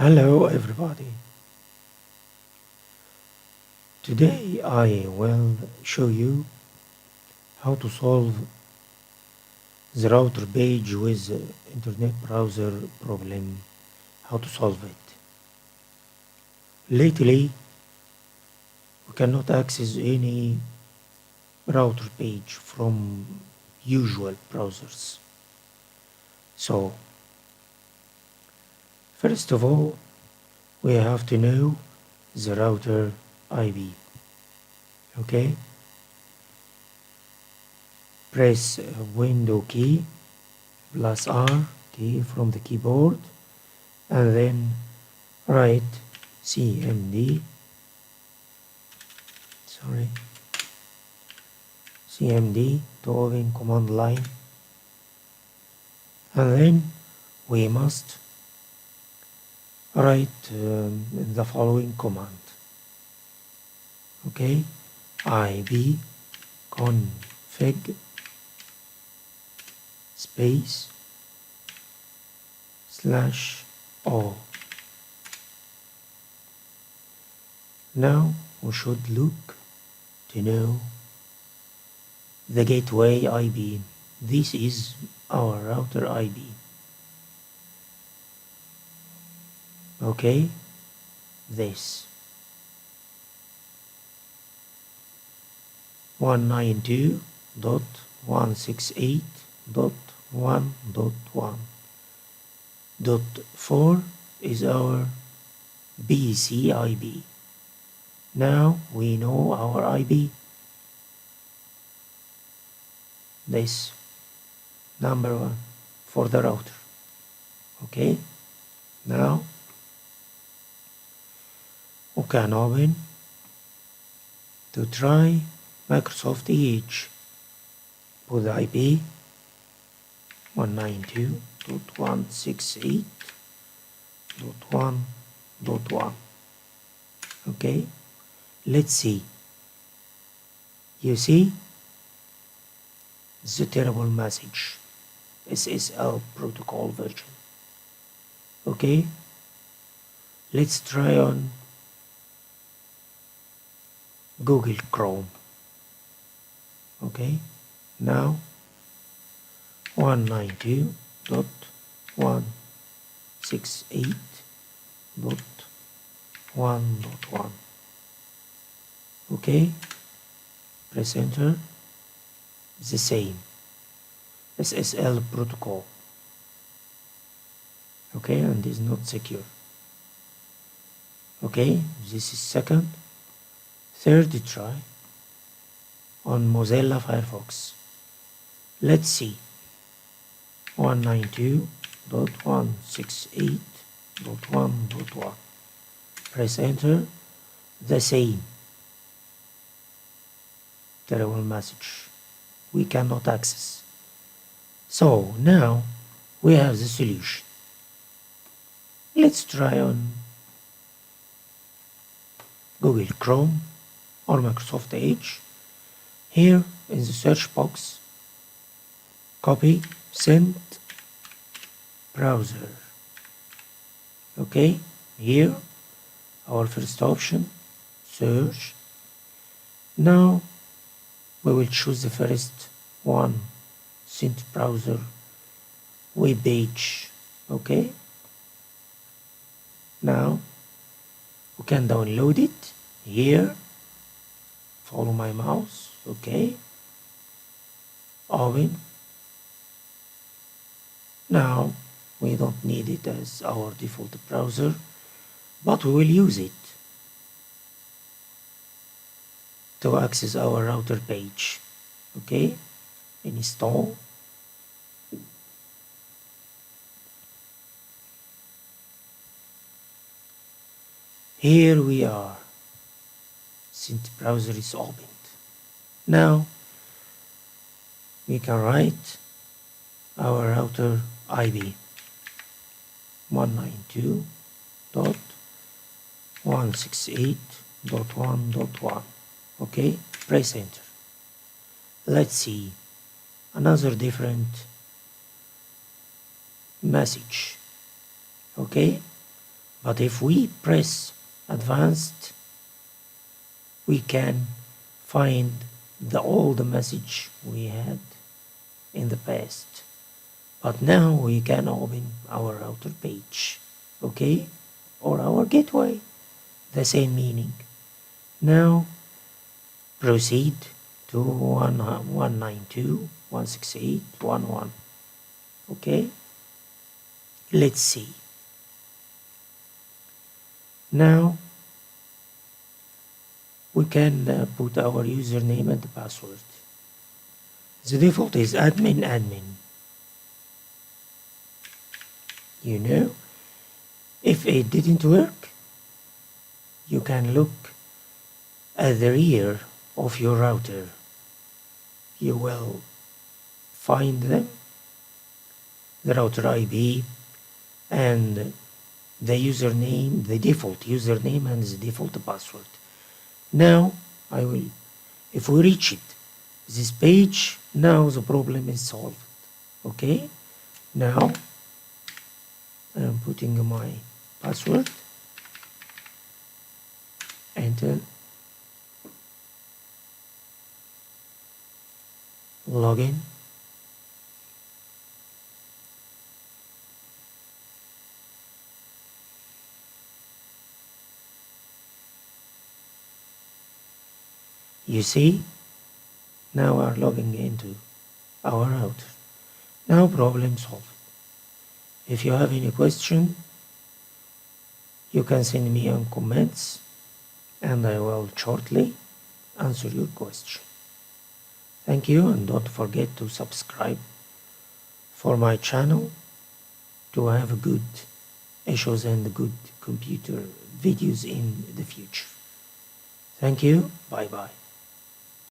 Hello everybody. Today I will show you how to solve the router page with the internet browser problem. How to solve it. Lately we cannot access any router page from usual browsers. So first of all we have to know the router IP. Okay? Press window key plus R key from the keyboard and then write cmd to open command line, and then we must write the following command. Okay, ib config space /o. Now we should look to know the gateway IP. This is our router IP. Okay, this 192.168.1.1.4 is our BC IP. Now we know our IP. This number 1 for the router. Okay, now we can open to try Microsoft Edge with IP 192.168.1.1. Okay, let's see. You see the terrible message, SSL protocol version. Okay, let's try on Google Chrome. Okay, now 192.168.1.1. Okay, press enter. The same SSL protocol. Okay, and is not secure. Okay, this is second. Third try on Mozilla Firefox. Let's see. 192.168.1.1. Press enter. The same terrible message. We cannot access. So now we have the solution. Let's try on Google Chrome or Microsoft Edge. Here in the search box, copy, send, browser. Okay, here our first option, search. Now we will choose the first one, send browser web page. Okay, now we can download it here. Follow my mouse. Okay, open. Now we don't need it as our default browser, but we will use it to access our router page. Okay, install. Here we are. Since browser is opened. Now we can write our router IP 192.168.1.1. Okay, press enter. Let's see another different message. Okay, But if we press advanced, we can find the old message we had in the past. But now we can open our router page, okay? Or our gateway, the same meaning. Now proceed to 192.168.1.1, okay? Let's see. Now we can put our username and password. The default is admin. You know, if it didn't work, you can look at the rear of your router. You will find them, the router IP and the username, the default username and the default password. Now if we reach it, this page, now the problem is solved. Okay, now I'm putting my password, enter, login. You see, now we are logging into our router. Now problem solved. If you have any question, you can send me on comments and I will shortly answer your question. Thank you, and don't forget to subscribe for my channel to have good issues and good computer videos in the future. Thank you. Bye bye.